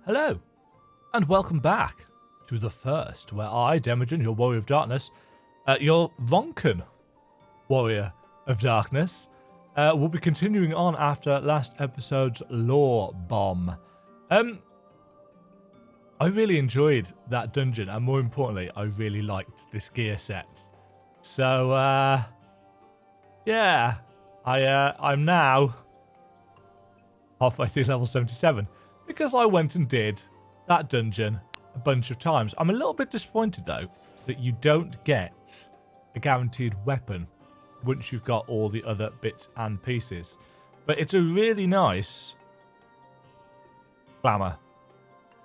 Hello, and welcome back to the first, where I, Demajen, your Warrior of Darkness, your Ronkan Warrior of Darkness, will be continuing on after last episode's lore bomb. I really enjoyed that dungeon, and more importantly, I really liked this gear set. So, yeah, I'm now halfway through level 77 because I went and did that dungeon a bunch of times. I'm a little bit disappointed though that you don't get a guaranteed weapon once you've got all the other bits and pieces, but it's a really nice glamour,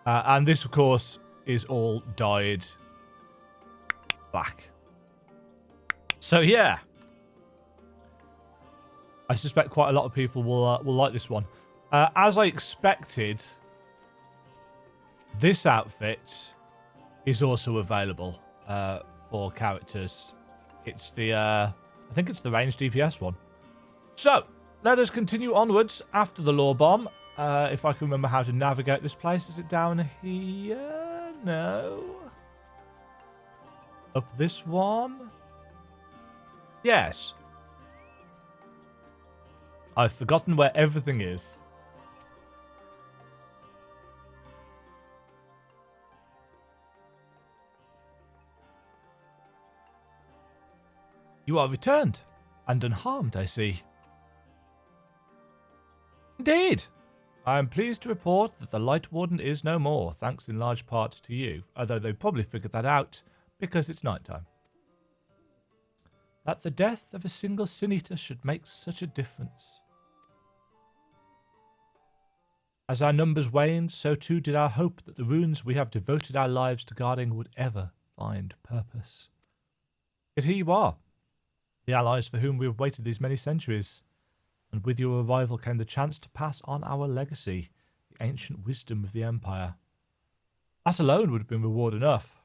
and this of course is all dyed black. So yeah, I suspect quite a lot of people will like this one. As I expected, this outfit is also available for characters. It's the, I think it's the ranged DPS one. So, let us continue onwards after the lore bomb. If I can remember how to navigate this place. Is it down here? No. Up this one? Yes. I've forgotten where everything is. You are returned, and unharmed, I see. Indeed. I am pleased to report that the Light Warden is no more, thanks in large part to you, although they probably figured that out because it's nighttime. That the death of a single Sin Eater should make such a difference. As our numbers waned, so too did our hope that the runes we have devoted our lives to guarding would ever find purpose. Yet here you are, the allies for whom we have waited these many centuries, and with your arrival came the chance to pass on our legacy, the ancient wisdom of the Empire. That alone would have been reward enough.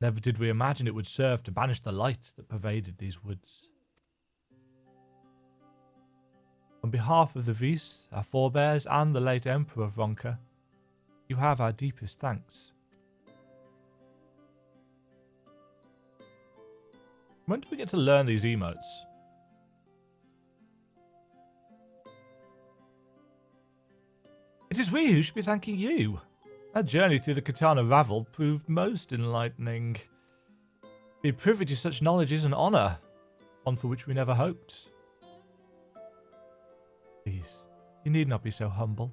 Never did we imagine it would serve to banish the light that pervaded these woods. On behalf of the Vis, our forebears, and the late Emperor of Ronka, you have our deepest thanks. When do we get to learn these emotes? It is we who should be thanking you. Our journey through the Katana Ravel proved most enlightening. To be privy to such knowledge is an honour, one for which we never hoped. Please, you need not be so humble.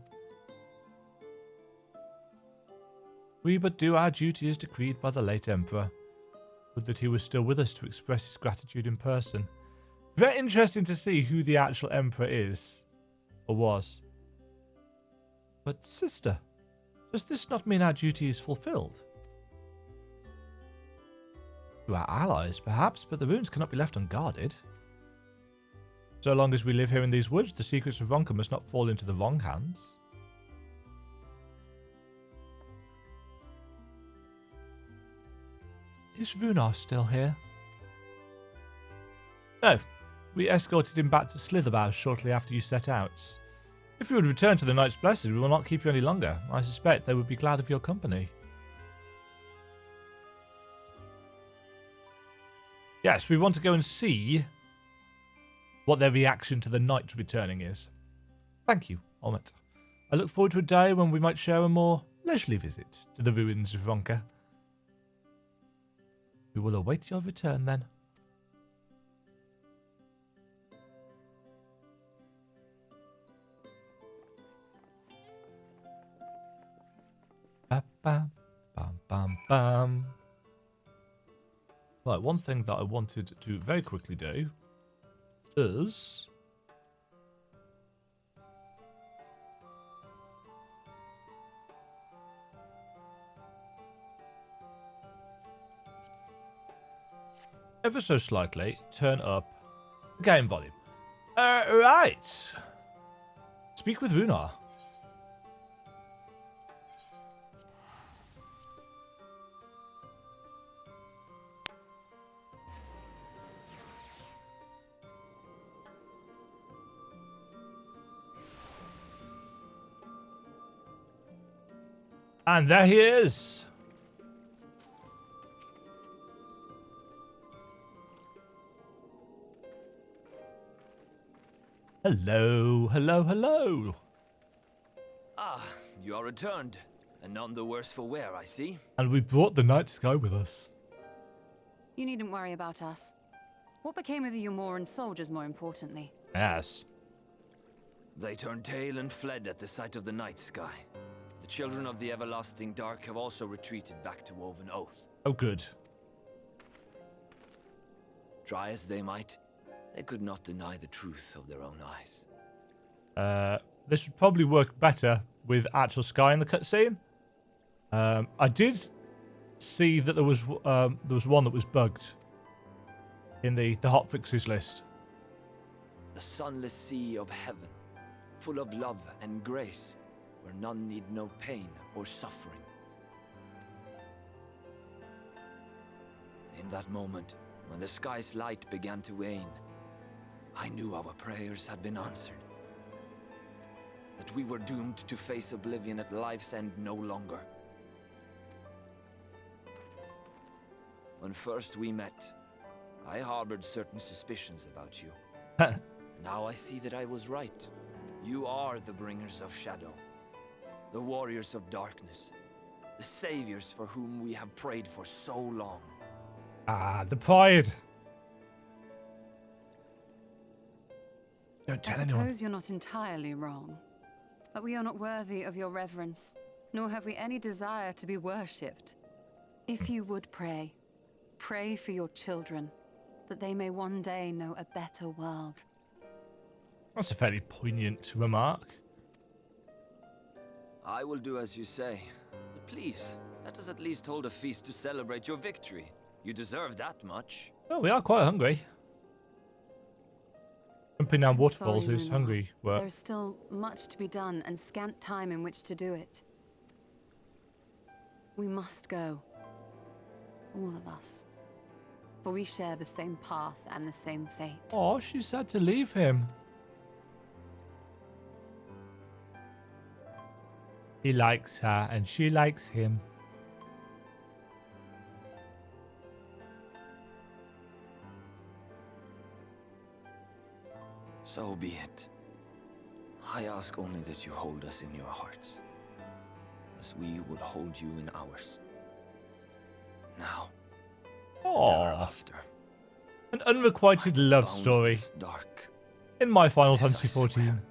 We but do our duty as decreed by the late Emperor. Would that he was still with us to express his gratitude in person. Very interesting to see who the actual Emperor is, or was. But sister, does this not mean our duty is fulfilled? To our allies, perhaps, but the runes cannot be left unguarded. So long as we live here in these woods, the secrets of Ronka must not fall into the wrong hands. Is Runar still here? No. We escorted him back to Slitherbough shortly after you set out. If you would return to the Knights Blessed, we will not keep you any longer. I suspect they would be glad of your company. Yes, we want to go and see what their reaction to the knight returning is. Thank you, Olmet. I look forward to a day when we might share a more leisurely visit to the ruins of Ronka. We will await your return then. Ba bam, bam, bam, bam. Right, one thing that I wanted to very quickly do is ever so slightly turn up the game volume. Right. Speak with Runar. And there he is. Hello, hello, hello. Ah, you are returned, and none the worse for wear, I see. And we brought the night sky with us. You needn't worry about us. What became of the Umoran soldiers, more importantly? Yes. They turned tail and fled at the sight of the night sky. The children of the everlasting dark have also retreated back to Woven Oath. Oh, good. Try as they might, they could not deny the truth of their own eyes. This would probably work better with actual sky in the cutscene. I did see that there was one that was bugged in the hotfixes list. The sunless sea of heaven, full of love and grace, where none need know pain or suffering. In that moment, when the sky's light began to wane, I knew our prayers had been answered. That we were doomed to face oblivion at life's end no longer. When first we met, I harbored certain suspicions about you. Now I see that I was right. You are the bringers of shadow, the warriors of darkness, the saviors for whom we have prayed for so long. Ah, the pride. Don't tell anyone. I suppose you're not entirely wrong. But we are not worthy of your reverence, nor have we any desire to be worshipped. If you would pray, pray for your children, that they may one day know a better world. That's a fairly poignant remark. I will do as you say, but please, let us at least hold a feast to celebrate your victory. You deserve that much. Oh, we are quite hungry. Jumping down waterfalls Sorry, is Luna. hungry work. There's still much to be done and scant time in which to do it. We must go. All of us. For we share the same path and the same fate. Oh, she's sad to leave him. He likes her and she likes him. So be it. I ask only that you hold us in your hearts, as we would hold you in ours. Now, Oh, after. an unrequited love story Dark. in my Final Yes, I Fantasy swear. 14.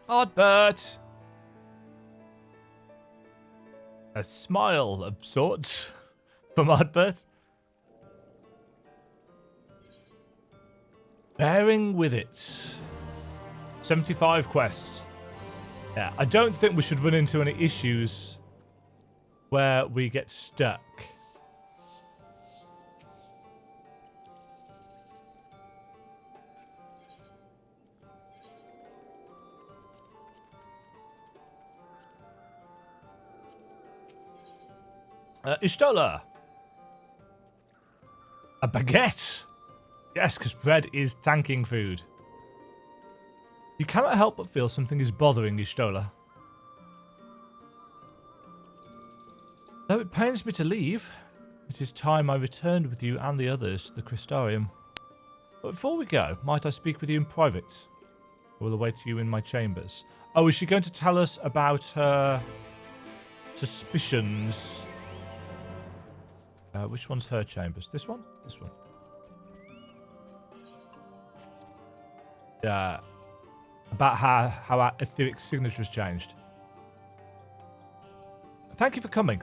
Ardbert! A smile of sorts from Ardbert. Bearing with it. 75 quests. Yeah, I don't think we should run into any issues where we get stuck. Ishtola. A baguette. Yes, because bread is tanking food. You cannot help but feel something is bothering Ishtola. Though it pains me to leave, it is time I returned with you and the others to the Crystarium. But before we go, might I speak with you in private? I will await you in my chambers. Oh, is she going to tell us about her suspicions? Which one's her chambers? This one? This one. Yeah. About how our etheric signature's changed. Thank you for coming.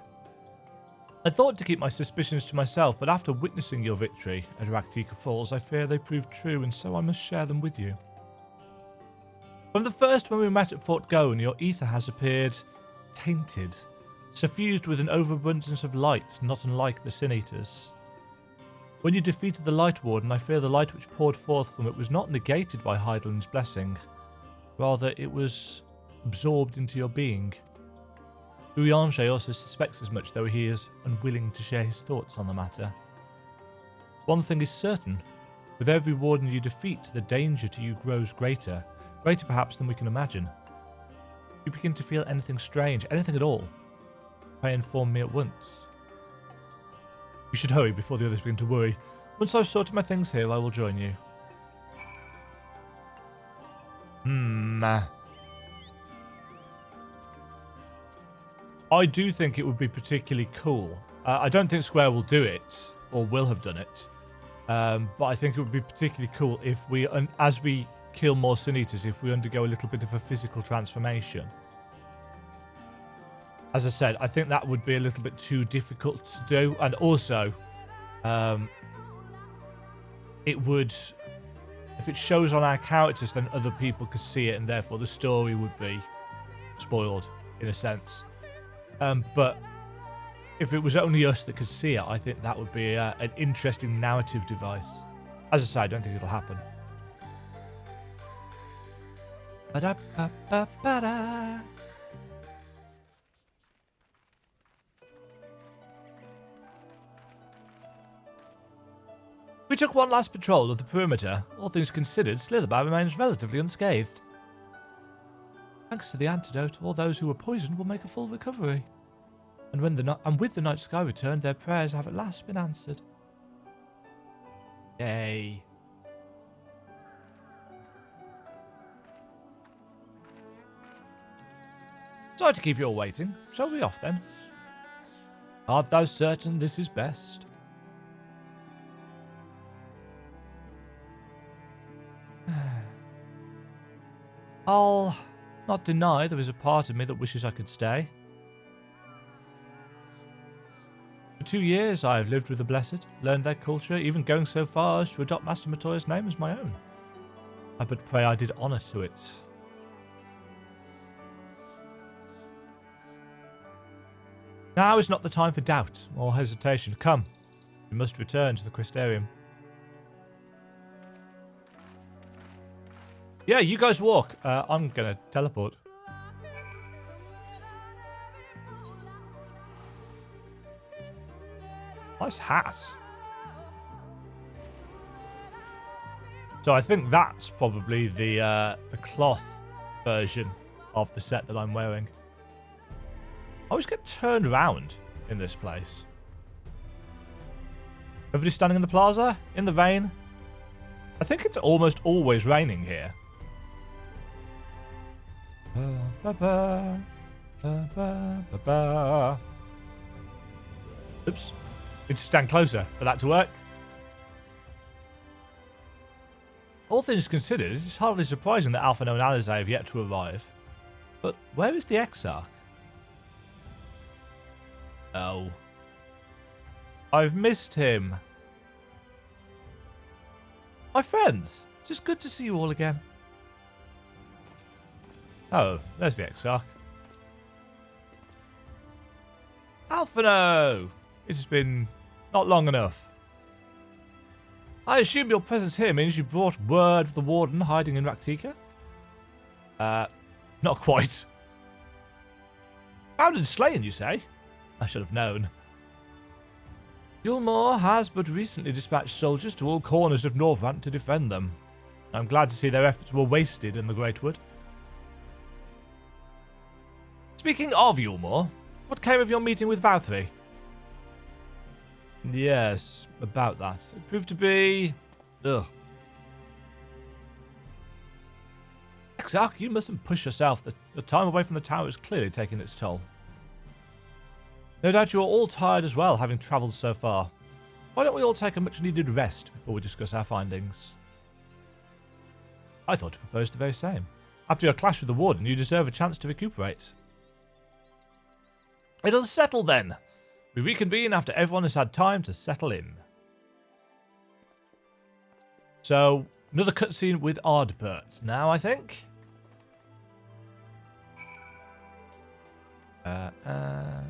I thought to keep my suspicions to myself, but after witnessing your victory at Rak'Tika Falls, I fear they proved true, and so I must share them with you. From the first when we met at Fort Gone, your aether has appeared tainted, suffused with an overabundance of light, not unlike the Sin Eaters. When you defeated the Light Warden, I fear the light which poured forth from it was not negated by Heidelind's blessing. Rather, it was absorbed into your being. Urianger also suspects as much, though he is unwilling to share his thoughts on the matter. One thing is certain. With every warden you defeat, the danger to you grows greater. Greater perhaps than we can imagine. You begin to feel anything strange, anything at all. Pray inform me at once. You should hurry before the others begin to worry. Once I've sorted my things here, I will join you. I do think it would be particularly cool. I don't think Square will do it, or will have done it. But I think it would be particularly cool if we, as we kill more Sin Eaters, if we undergo a little bit of a physical transformation. As I said, I think that would be a little bit too difficult to do. And also, it would... If it shows on our characters, then other people could see it, and therefore the story would be spoiled, in a sense. But if it was only us that could see it, I think that would be an interesting narrative device. As I say, I don't think it'll happen. Ba-da-ba-ba-ba-da. We took one last patrol of the perimeter. All things considered, Slitherbough remains relatively unscathed. Thanks to the antidote, all those who were poisoned will make a full recovery. And with the night sky returned, their prayers have at last been answered. Yay. Sorry to keep you all waiting. Shall we off then? Art thou certain this is best? I'll not deny there is a part of me that wishes I could stay. For 2 years I have lived with the Blessed, learned their culture, even going so far as to adopt Master Matoya's name as my own. I but pray I did honour to it. Now is not the time for doubt or hesitation. Come, we must return to the Crystarium. Yeah, you guys walk. I'm going to teleport. Nice hat. So I think that's probably the cloth version of the set that I'm wearing. I always get turned around in this place. Everybody standing in the plaza? In the rain? I think it's almost always raining here. Oops. Need to stand closer for that to work. All things considered, it is hardly surprising that Alphino and Alizé have yet to arrive. But where is the Exarch? Oh. I've missed him. My friends, just good to see you all again. Oh, there's the Exarch. Alphino! It has been not long enough. I assume your presence here means you brought word of the Warden hiding in Rak'Tika? Not quite. Found and slain, you say? I should have known. Yulmore has but recently dispatched soldiers to all corners of Northrant to defend them. I'm glad to see their efforts were wasted in the Great Wood. Speaking of Yulmore, what came of your meeting with Valtteri? Yes, about that. It proved to be... Ugh. Exarch, you mustn't push yourself. The time away from the tower is clearly taking its toll. No doubt you are all tired as well, having travelled so far. Why don't we all take a much-needed rest before we discuss our findings? I thought to propose the very same. After your clash with the Warden, you deserve a chance to recuperate. It'll settle then. We reconvene after everyone has had time to settle in. So, another cutscene with Ardbert now, I think. And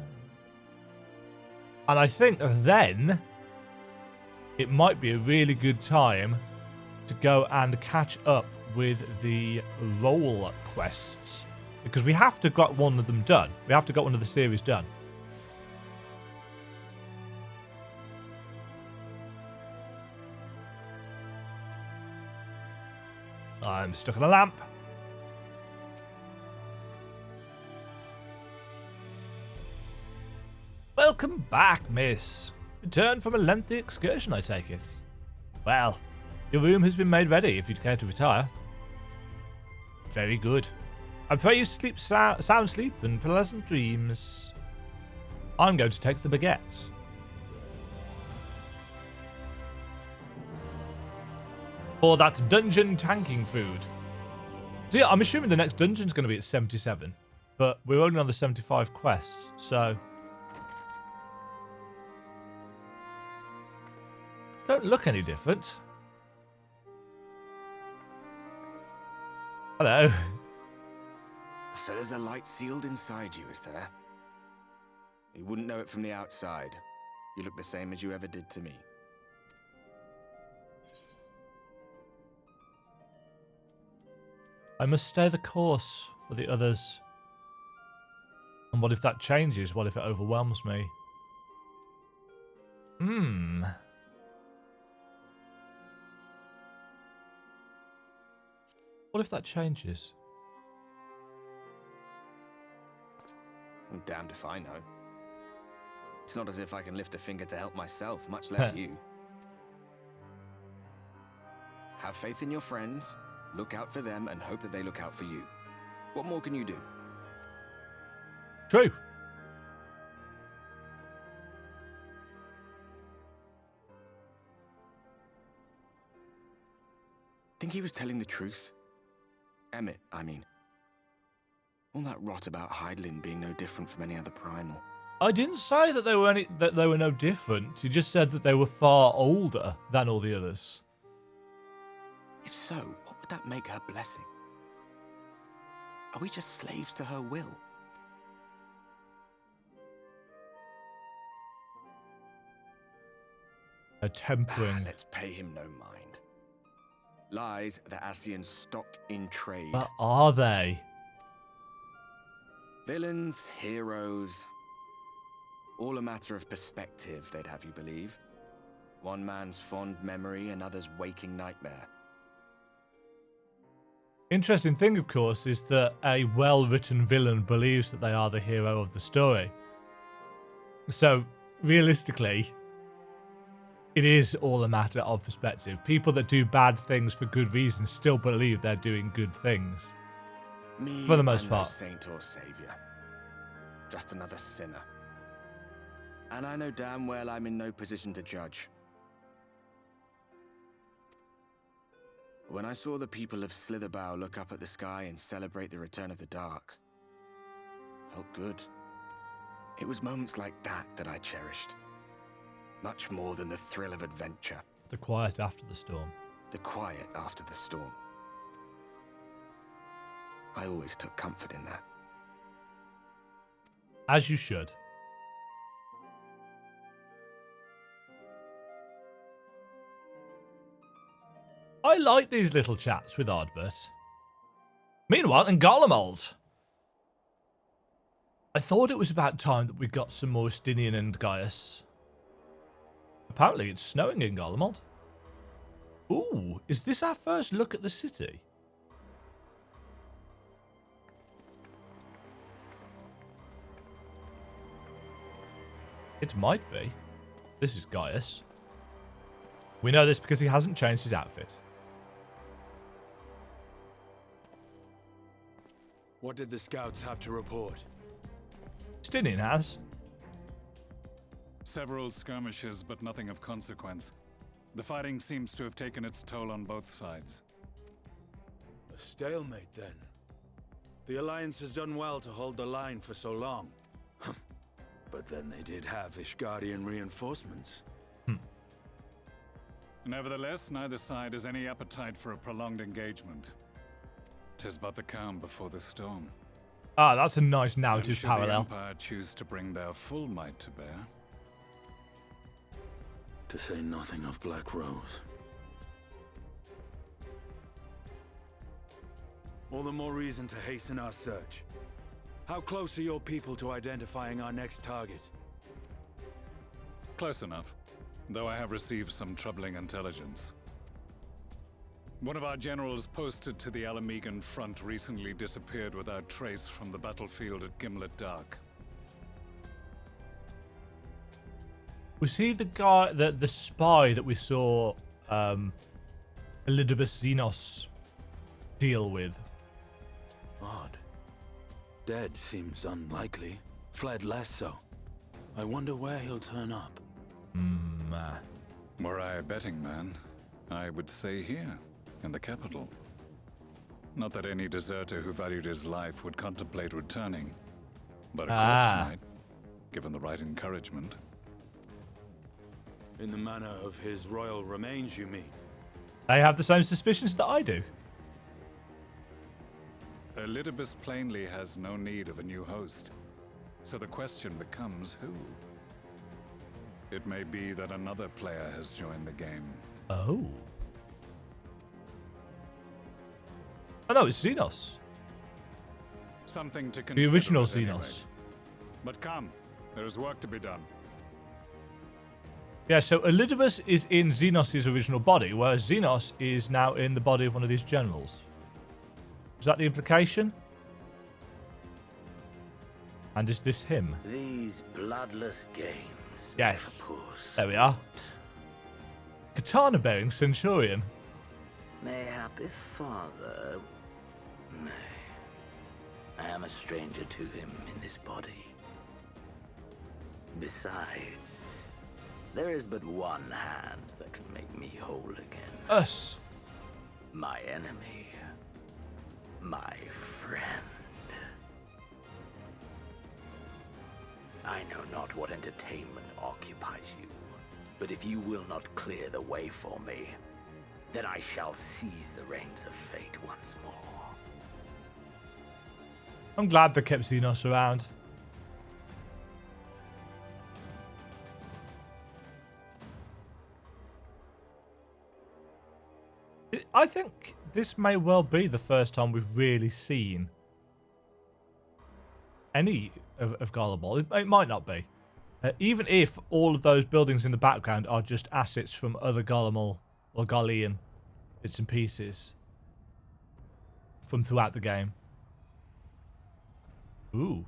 I think then it might be a really good time to go and catch up with the role quests. Because we have to got one of them done. We have to got one of the series done. I'm stuck in a lamp. Welcome back, miss. Returned from a lengthy excursion, I take it. Well, your room has been made ready if you'd care to retire. Very good. I pray you sleep sound sleep and pleasant dreams. I'm going to take the baguettes. For that dungeon tanking food. So yeah, I'm assuming the next dungeon's going to be at 77. But we're only on the 75 quests, so... Don't look any different. Hello. So there's a light sealed inside you, is there? You wouldn't know it from the outside. You look the same as you ever did to me. I must stay the course for the others. And what if that changes? What if it overwhelms me? What if that changes? I'm damned if I know. It's not as if I can lift a finger to help myself, much less you. Have faith in your friends, look out for them, and hope that they look out for you. What more can you do? True. Think he was telling the truth? Emmett, I mean. All that rot about Hydaelyn being no different from any other primal. I didn't say that they were no different. You just said that they were far older than all the others. If so, what would that make her blessing? Are we just slaves to her will? A tempering. Let's pay him no mind. Lies the Ascian stock in trade. But are they? Villains, heroes. All a matter of perspective, they'd have you believe. One man's fond memory, another's waking nightmare. Interesting thing, of course, is that a well-written villain believes that they are the hero of the story. So, realistically, it is all a matter of perspective. People that do bad things for good reasons still believe they're doing good things. Me, for the most I'm part. No saint or savior. Just another sinner. And I know damn well I'm in no position to judge. When I saw the people of Slitherbough look up at the sky and celebrate the return of the dark, felt good. It was moments like that that I cherished. Much more than the thrill of adventure. The quiet after the storm. The quiet after the storm. I always took comfort in that. As you should. I like these little chats with Ardbert. Meanwhile, in Garlemald, I thought it was about time that we got some more Stinian and Gaius. Apparently it's snowing in Garlemald. Ooh, is this our first look at the city? It might be. This is Gaius. We know this because he hasn't changed his outfit. What did the scouts have to report? Stinian has. Several skirmishes, but nothing of consequence. The fighting seems to have taken its toll on both sides. A stalemate, then. The Alliance has done well to hold the line for so long. But then they did have Ishgardian reinforcements. Nevertheless, neither side has any appetite for a prolonged engagement. 'Tis but the calm before the storm. Ah, that's a nice And narrative should parallel. the Empire choose to bring their full might to bear, To say nothing of Black Rose. All the more reason to hasten our search. How close are your people to identifying our next target? close enough, though I have received some troubling intelligence. One of our generals posted to the Alamegan front recently disappeared without trace from the battlefield at Gimlet Dark. Was he the guy, the spy that we saw Elidibus Xenos deal with? Odd. Dead seems unlikely. Fled less so. I wonder where he'll turn up. Were I a betting man, I would say here, in the capital. Not that any deserter who valued his life would contemplate returning, but a corpse might, given the right encouragement. In the manner of his royal remains, you mean? They have the same suspicions that I do. Elidibus plainly has no need of a new host, so the question becomes who? It may be that another player has joined the game. Oh. Oh no, it's Xenos. Something to consider. The original at any Xenos. rate. But come, there is work to be done. Yeah, so Elidibus is in Xenos' original body, whereas Xenos is now in the body of one of these generals. Is that the implication? And is this him? These bloodless games. Yes. Puss. There we are. Katana-bearing Centurion. Mayhappy father. Nay. I am a stranger to him in this body. Besides, there is but one hand that can make me whole again. Us. My enemy. My friend. I know not what entertainment occupies you, but if you will not clear the way for me, then I shall seize the reins of fate once more. I'm glad they kept Xenos around. I think this may well be the first time we've really seen any of Garlemald. It might not be. Even if all of those buildings in the background are just assets from other Garlemald or Garlean bits and pieces from throughout the game. Ooh.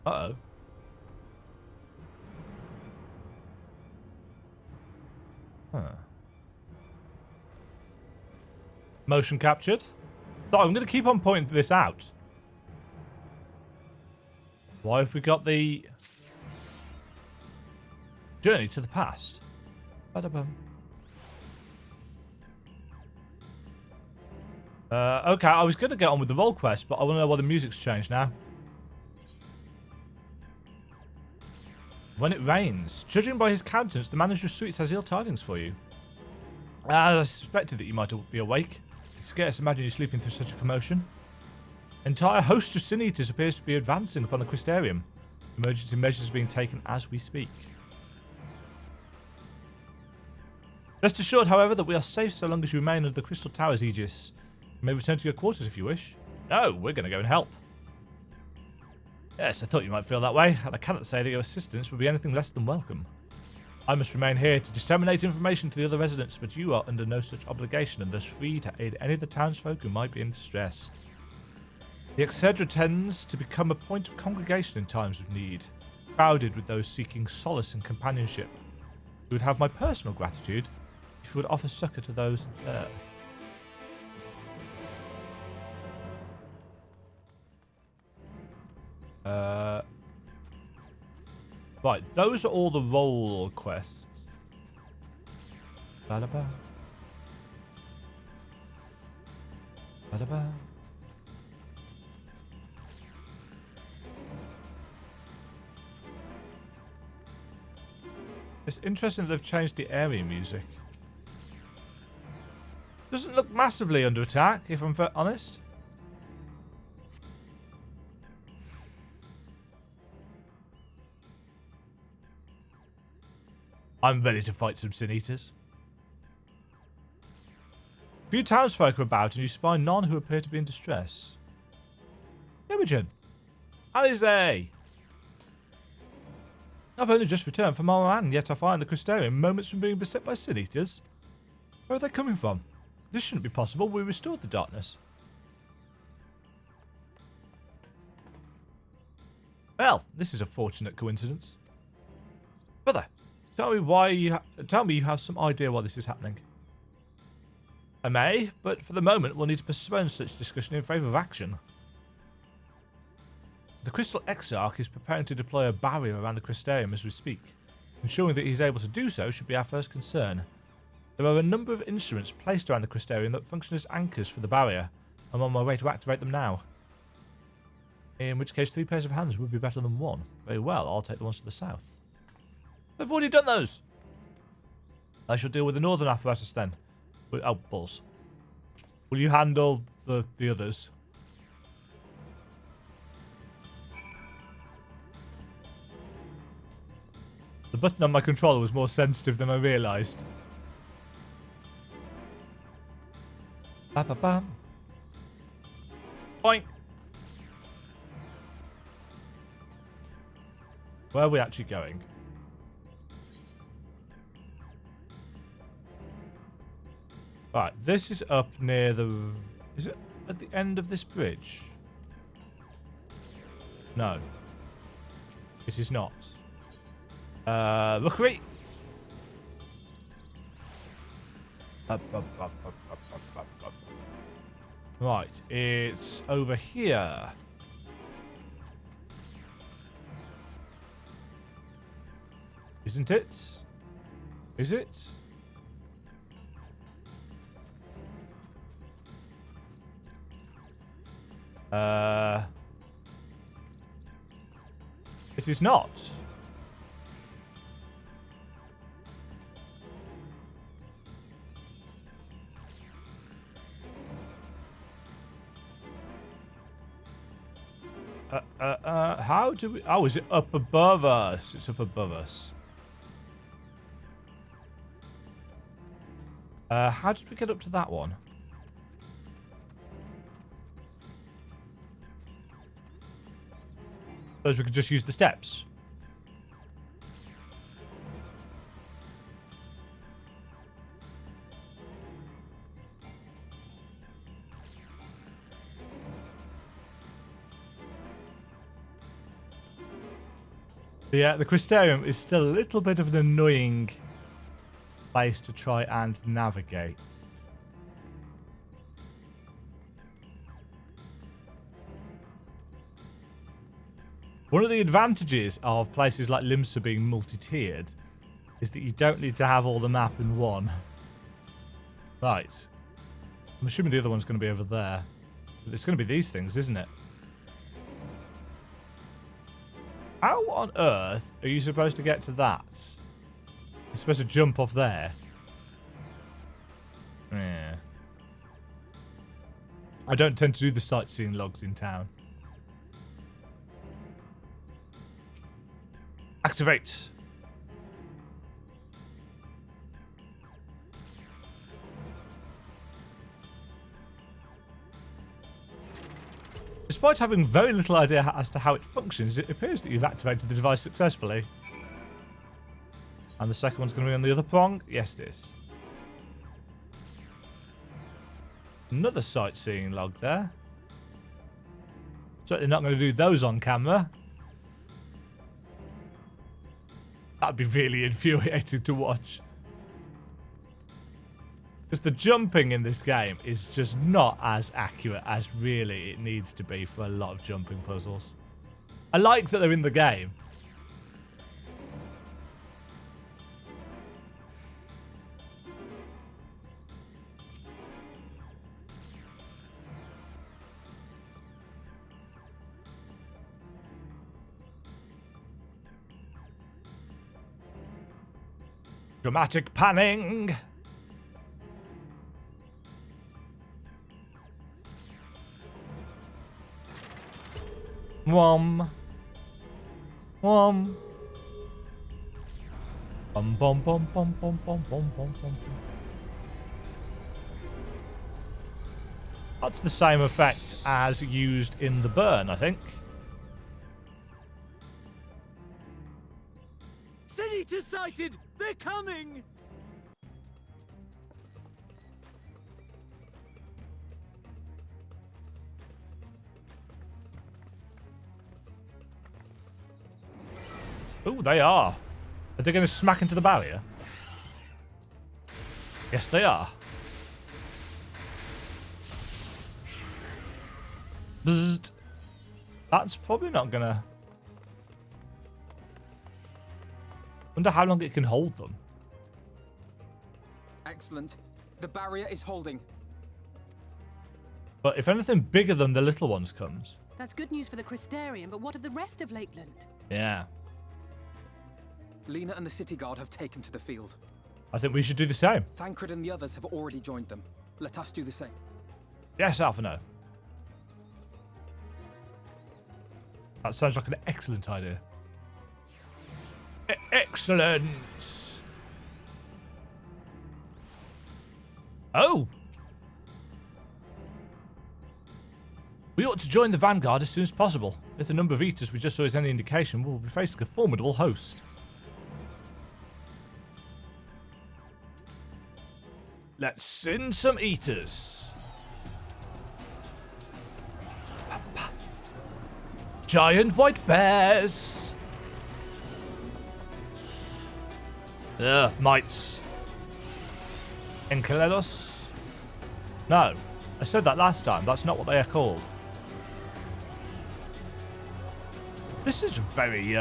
Uh-oh. Huh. Motion captured. So I'm going to keep on pointing this out. Why have we got the journey to the past? Ba-da-bum. Okay, I was going to get on with the role quest, but I want to know why the music's changed now. When it rains. Judging by his countenance, the manager of suites has ill tidings for you. I suspected that you might be awake. It's scarce to imagine you sleeping through such a commotion. Entire host of sin eaters appears to be advancing upon the Crystarium. Emergency measures are being taken as we speak. Rest assured, however, that we are safe so long as you remain under the Crystal Tower's aegis. You may return to your quarters if you wish. No, we're going to go and help. Yes, I thought you might feel that way, and I cannot say that your assistance would be anything less than welcome. I must remain here to disseminate information to the other residents, but you are under no such obligation and thus free to aid any of the townsfolk who might be in distress. The Excedra tends to become a point of congregation in times of need, crowded with those seeking solace and companionship. You would have my personal gratitude if you would offer succor to those there. Right, those are all the role quests. Ba-da-ba. Ba-da-ba. It's interesting that they've changed the area music. Doesn't look massively under attack, if I'm honest. I'm ready to fight some Sin Eaters. Few townsfolk are about, and you spy none who appear to be in distress. Demajen! Alize! I've only just returned from Moran, yet I find the Crystarium moments from being beset by sin eaters. Where are they coming from? This shouldn't be possible. We restored the darkness. Well, this is a fortunate coincidence. Brother, tell me you have some idea why this is happening. I may, but for the moment we'll need to postpone such discussion in favour of action. The Crystal Exarch is preparing to deploy a barrier around the Crystarium as we speak. Ensuring that he is able to do so should be our first concern. There are a number of instruments placed around the Crystarium that function as anchors for the barrier. I'm on my way to activate them now. In which case 3 pairs of hands would be better than 1. Very well, I'll take the ones to the south. I've already done those! I shall deal with the northern apparatus then. Oh, balls. Will you handle the others? The button on my controller was more sensitive than I realised. Ba-ba-bam. Boink! Where are we actually going? Right, this is up near the... Is it at the end of this bridge? No. It is not. Rookery! Right, it's over here. Isn't it? Is it? It is not. How do we... Oh, is it up above us? It's up above us. How did we get up to that one? Suppose we could just use the steps. Yeah, the Crystarium is still a little bit of an annoying place to try and navigate. One of the advantages of places like Limsa being multi-tiered is that you don't need to have all the map in one. Right. I'm assuming the other one's going to be over there. But it's going to be these things, isn't it? How on earth are you supposed to get to that? You're supposed to jump off there. Yeah. I don't tend to do the sightseeing logs in town. Activate. Despite having very little idea as to how it functions, it appears that you've activated the device successfully. And the second one's going to be on the other prong? Yes, it is. Another sightseeing log there. Certainly not going to do those on camera. That'd be really infuriating to watch. Because the jumping in this game is just not as accurate as really it needs to be for a lot of jumping puzzles. I like that they're in the game. Dramatic panning. Wom. Wom. Bum bum bum bum bum bum bum bum bum. That's the same effect as used in the burn, I think. Eater sighted! They're coming! Oh, they are. Are they going to smack into the barrier? Yes, they are. Bzzzt. That's probably not going to... Wonder how long it can hold them. Excellent. The barrier is holding. But if anything bigger than the little ones comes... That's good news for the Crystarium, but what of the rest of Lakeland? Yeah. Lena and the city guard have taken to the field. I think we should do the same. Thancred and the others have already joined them. Let us do the same. Yes, Alphino. That sounds like an excellent idea. Excellent. Oh. We ought to join the vanguard as soon as possible. If the number of eaters we just saw is any indication, we'll be facing a formidable host. Let's send some eaters. Giant white bears. Mites. Enceladus? No. I said that last time. That's not what they are called. This is very,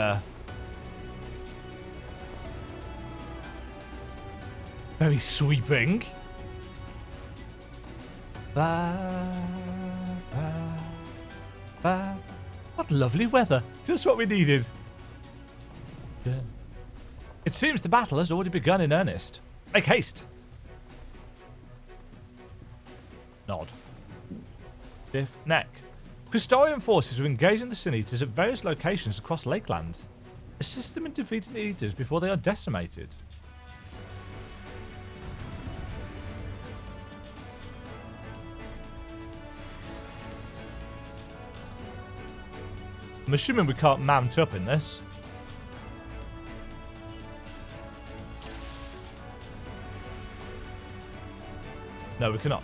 very sweeping. What lovely weather. Just what we needed. Yeah. It seems the battle has already begun in earnest. Make haste. Nod. Stiff neck. Crystarium forces are engaging the Sin Eaters at various locations across Lakeland. Assist them in defeating the Eaters before they are decimated. I'm assuming we can't mount up in this. No, we cannot.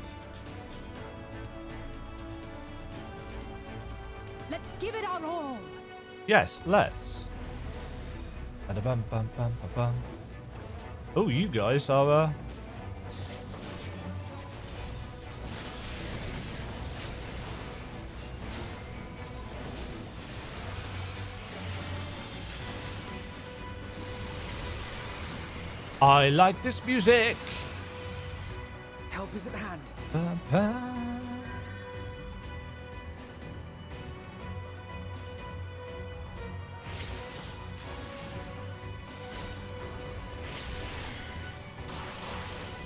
Let's give it our all. Yes, let's. Ba-da-bum-bum-bum-bum-bum. Oh, you guys are, I like this music. Help is at hand.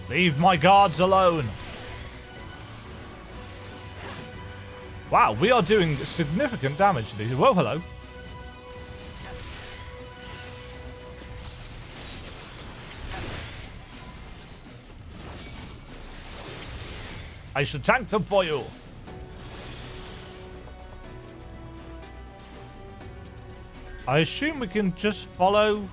Leave my guards alone. Wow, we are doing significant damage to these. Whoa, hello. I should tank them for you. I assume we can just follow.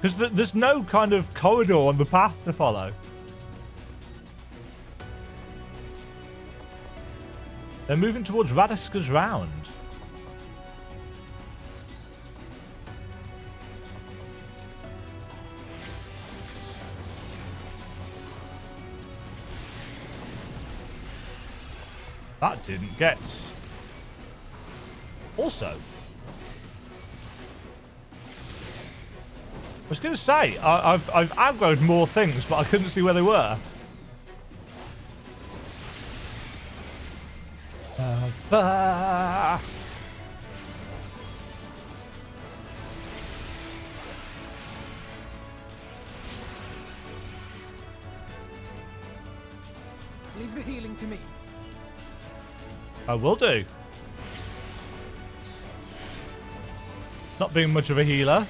Because there's no kind of corridor on the path to follow. They're moving towards Rak'Tika's round. That didn't get. Also, I was going to say, I've aggroed more things, but I couldn't see where they were. Leave the healing to me. I will do. Not being much of a healer.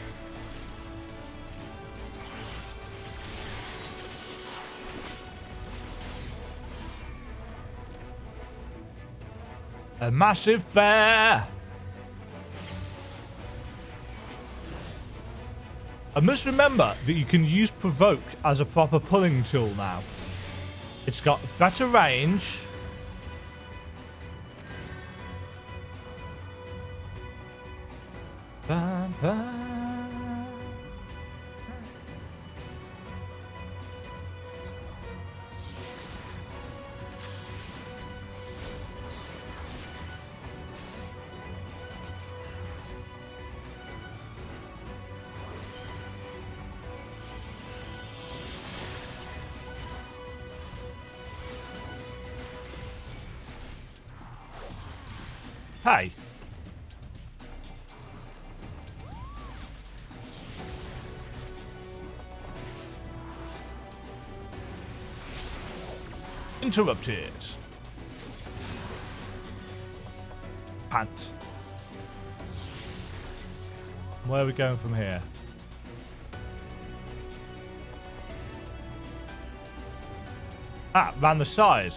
A massive bear. I must remember that you can use Provoke as a proper pulling tool now. It's got better range. Bam, bam. Hey. Interrupted. Pant. Where are we going from here? Ah, round the side.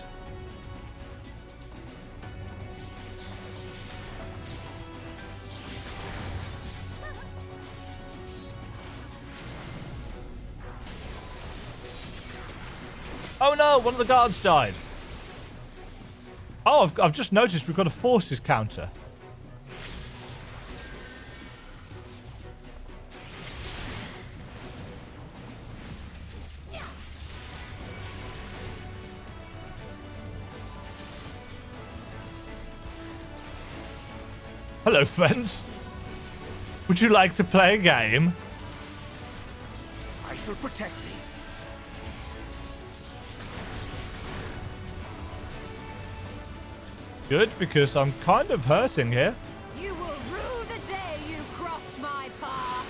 Oh no, one of the guards died. Oh, I've just noticed we've got a forces counter. Hello, friends. Would you like to play a game? I shall protect thee. Good, because I'm kind of hurting here. You will rue the day you crossed my path.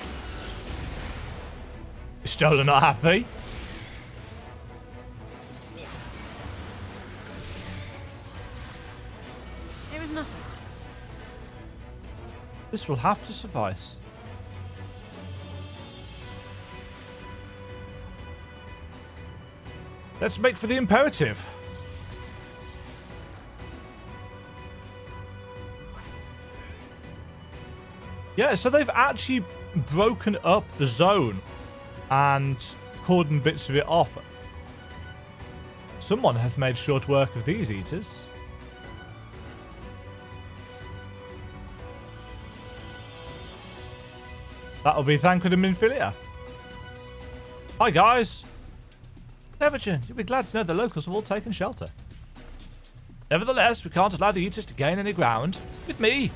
Stolen not happy. It was nothing. This will have to suffice. Let's make for the imperative. Yeah, so they've actually broken up the zone and cordoned bits of it off. Someone has made short work of these eaters. That'll be Tainted and Minfilia. Hi, guys. Demajen, you'll be glad to know the locals have all taken shelter. Nevertheless, we can't allow the eaters to gain any ground. With me.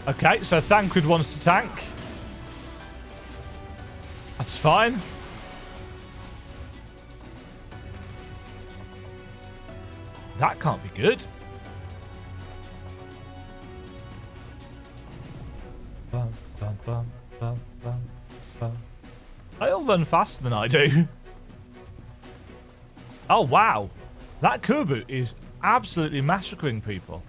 Okay, so Tainted wants to tank. That's fine. That can't be good. Bum, bum, bum, bum, bum, bum. They'll run faster than I do. Oh, wow. That Kurbu is absolutely massacring people.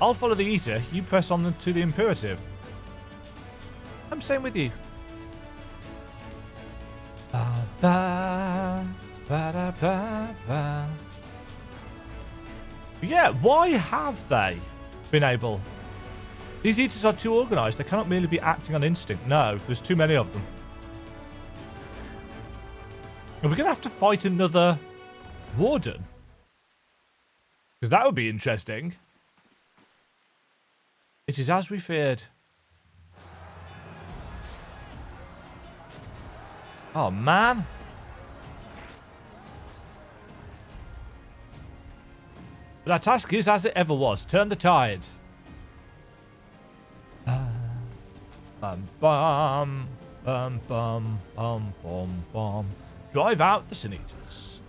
I'll follow the eater. You press on to the imperative. I'm staying with you. Ba, ba, ba, da, ba, ba. Yeah, why have they been able? These eaters are too organised. They cannot merely be acting on instinct. No, there's too many of them. Are we going to have to fight another warden? Because that would be interesting. It is as we feared. Oh, man. But our task is as it ever was. Turn the tides. Bum, bum, bum, bum, bum, bum, bum. Drive out the Sin Eaters.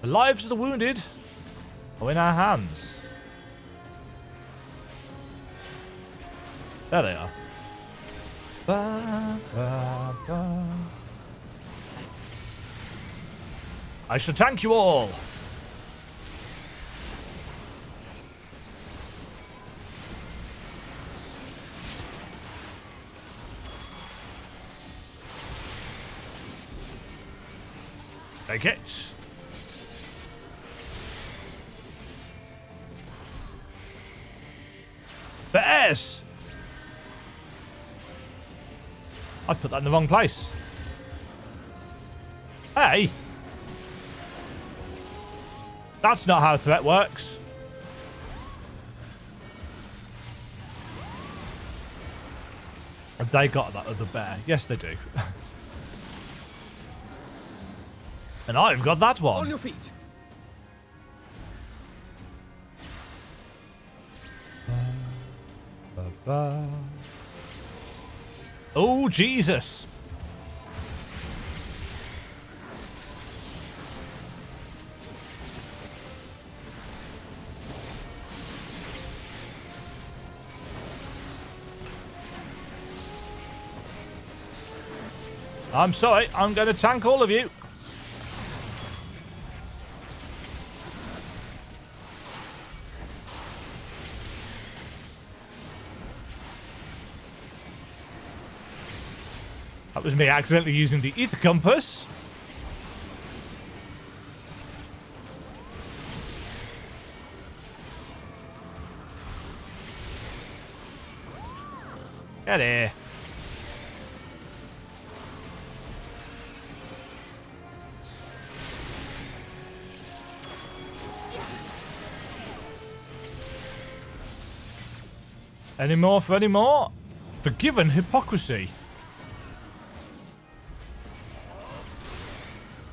The lives of the wounded are in our hands. There they are. Ba, ba, ba. I shall tank you all. Take it. Bears! I put that in the wrong place. Hey! That's not how a threat works. Have they got that other bear? Yes, they do. And I've got that one. On your feet. Oh, Jesus. I'm sorry, I'm going to tank all of you. That was me accidentally using the ether compass. Get here. Any more for any more? Forgiven hypocrisy.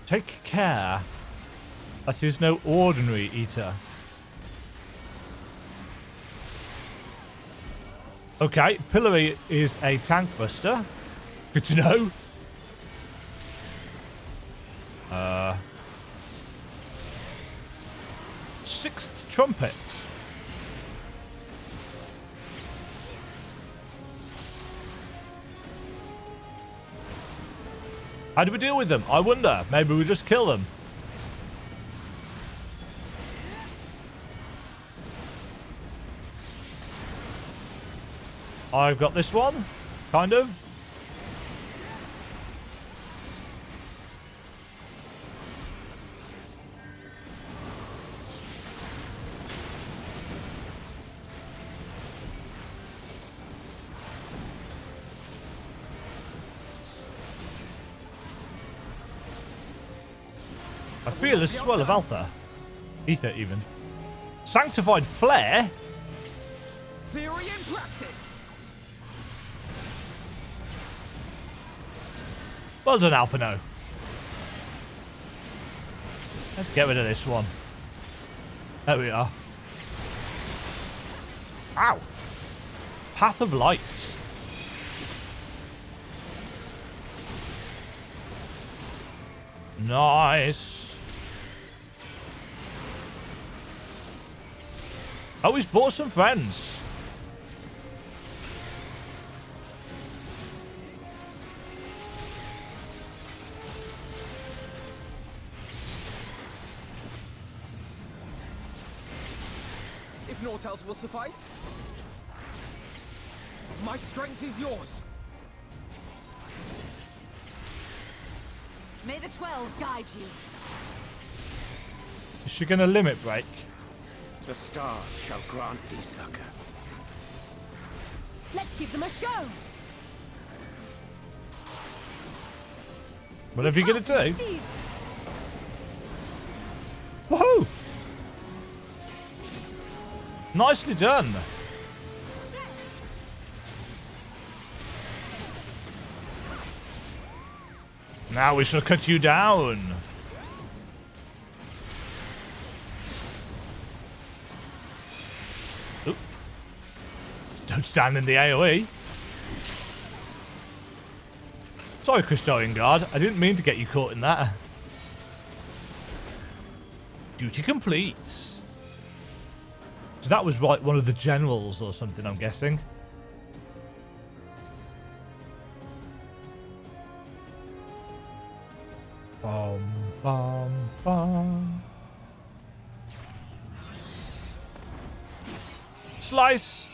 Take care. That is no ordinary eater. Okay, Pillory is a tank buster. Good to know. Sixth trumpet. How do we deal with them? I wonder. Maybe we just kill them. I've got this one. Kind of. I feel a swell of alpha. Ether, even. Sanctified flare? Theory in practice. Well done, Alpha No. Let's get rid of this one. There we are. Ow! Path of Light. Nice. Oh, he's bought some friends. If Nortels will suffice, my strength is yours. May the 12 guide you. Is she gonna limit break? The stars shall grant thee succor. Let's give them a show. Whatever you're gonna do. Steve. Woohoo! Nicely done. Now we shall cut you down. Oop. Don't stand in the AoE. Sorry, Crystarium Guard. I didn't mean to get you caught in that. Duty complete. So that was like one of the generals or something, I'm guessing. Bum, bum, bum. Slice.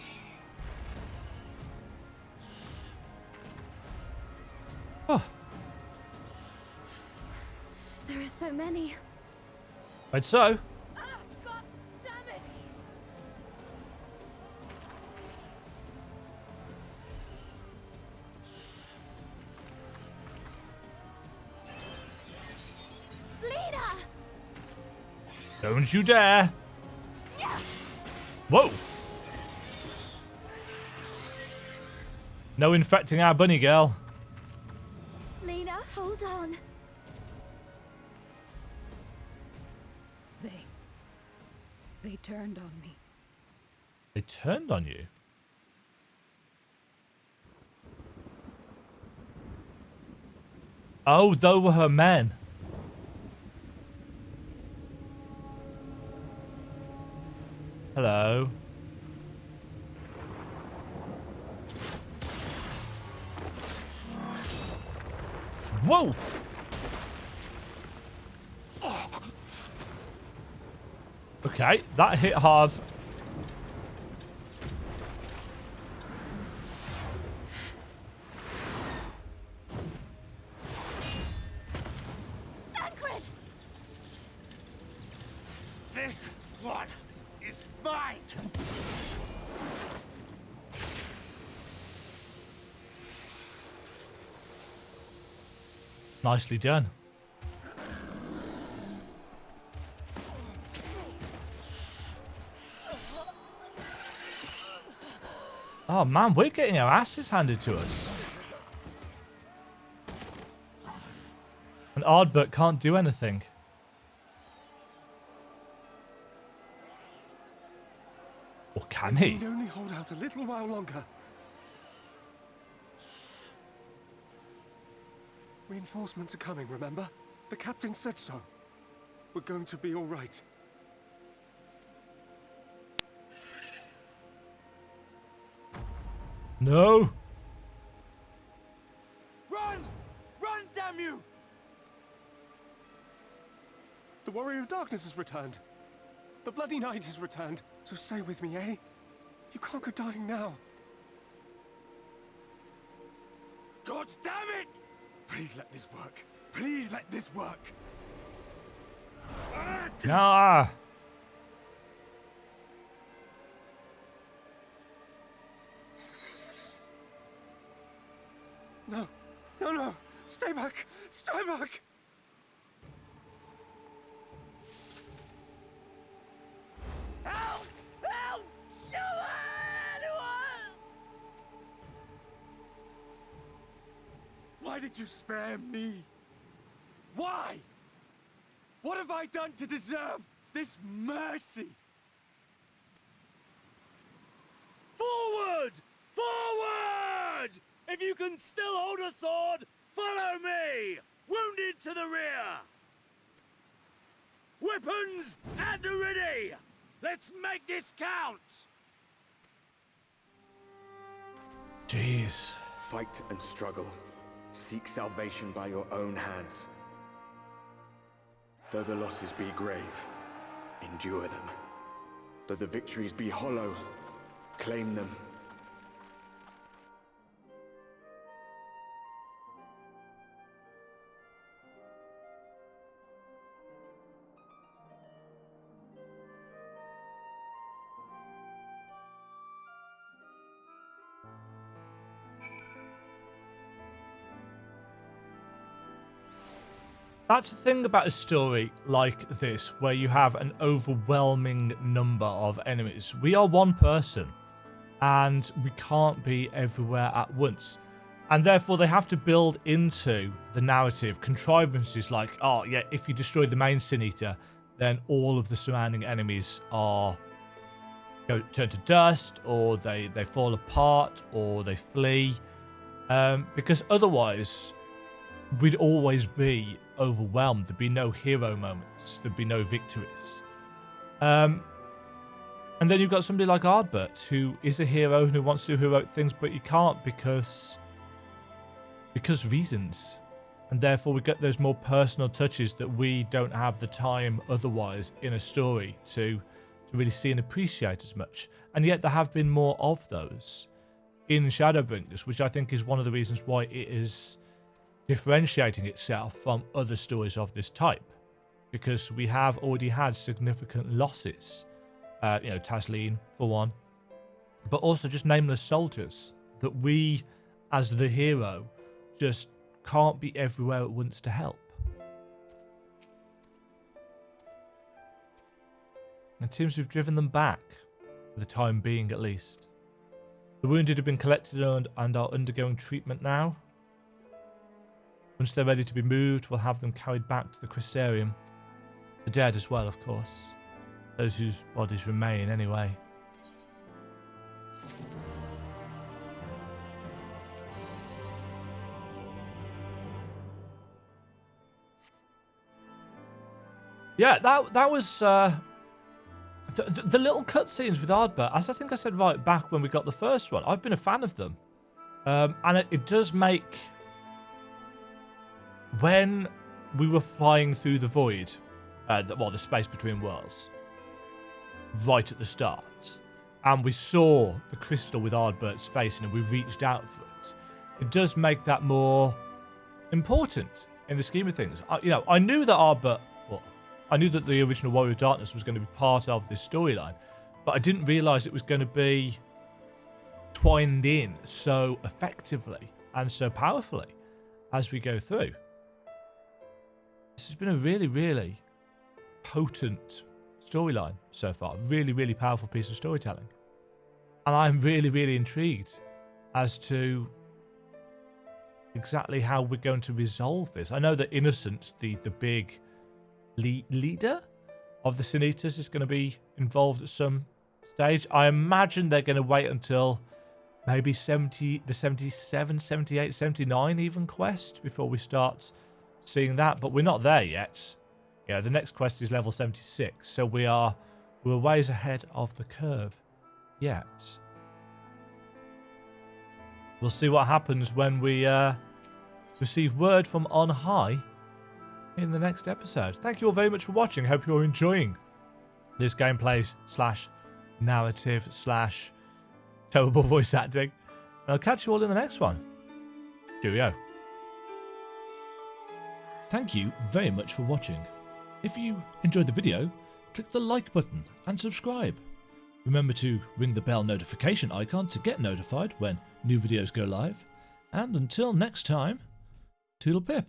Oh. There are so many. Right, so. Ah, God damn it! Leader! Don't you dare. Whoa. No infecting our bunny girl. Lena, hold on. They turned on me. They turned on you? Oh, those were her men. Hello. Whoa! Okay, that hit hard. This one is mine! Nicely done. Oh man, we're getting our asses handed to us. And Ardbert can't do anything. Or can he? We'd only hold out a little while longer. Reinforcements are coming, remember? The captain said so. We're going to be all right. No. Run! Run, damn you! The Warrior of Darkness has returned. The Bloody Knight has returned. So stay with me, eh? You can't go dying now. God damn it! Please let this work. Please let this work. Nah. No. No, no. Stay back. Stay back. Help! Help! Anyone! Why did you spare me? Why? What have I done to deserve this mercy? Forward! Forward! If you can still hold a sword, follow me! Wounded to the rear! Weapons at the ready! Let's make this count! Jeez. Fight and struggle. Seek salvation by your own hands. Though the losses be grave, endure them. Though the victories be hollow, claim them. That's the thing about a story like this, where you have an overwhelming number of enemies. We are one person, and we can't be everywhere at once. And therefore, they have to build into the narrative contrivances like, oh, yeah, if you destroy the main Sin Eater, then all of the surrounding enemies are turn to dust, or they fall apart, or they flee. Because otherwise, we'd always be overwhelmed. There'd be no hero moments. There'd be no victories. And then you've got somebody like Ardbert, who is a hero and who wants to do heroic things, but you can't because reasons. And therefore we get those more personal touches that we don't have the time otherwise in a story to really see and appreciate as much. And yet there have been more of those in Shadowbringers, which I think is one of the reasons why it is differentiating itself from other stories of this type. because we have already had significant losses. You know, Tasleen, for one. But also just nameless soldiers that we, as the hero, just can't be everywhere at once to help. It seems we've driven them back, for the time being at least. The wounded have been collected and are undergoing treatment now. Once they're ready to be moved, we'll have them carried back to the Crystarium. The dead as well, of course. Those whose bodies remain anyway. Yeah, that was the little cutscenes with Ardbert, as I think I said right back when we got the first one. I've been a fan of them. And it does make... When we were flying through the void, the space between worlds, right at the start, and we saw the crystal with Ardbert's face and we reached out for it, it does make that more important in the scheme of things. I knew that Ardbert... I knew that the original Warrior of Darkness was going to be part of this storyline, but I didn't realise it was going to be twined in so effectively and so powerfully as we go through. This has been a really, really potent storyline so far. Really, really powerful piece of storytelling. And I'm really, really intrigued as to exactly how we're going to resolve this. I know that Innocence, the big... leader of the Sin Eaters, is going to be involved at some stage. I imagine they're going to wait until maybe the 77, 78, 79 even quest before we start seeing that, but we're not there yet. Yeah, the next quest is level 76, so we're ways ahead of the curve yet. We'll see what happens when we receive word from on high in the next episode. Thank you all very much for watching. Hope you're enjoying this gameplay / narrative / terrible voice acting. And I'll catch you all in the next one. Cheerio. Thank you very much for watching. If you enjoyed the video, click the like button and subscribe. Remember to ring the bell notification icon to get notified when new videos go live. And until next time, toodle pip.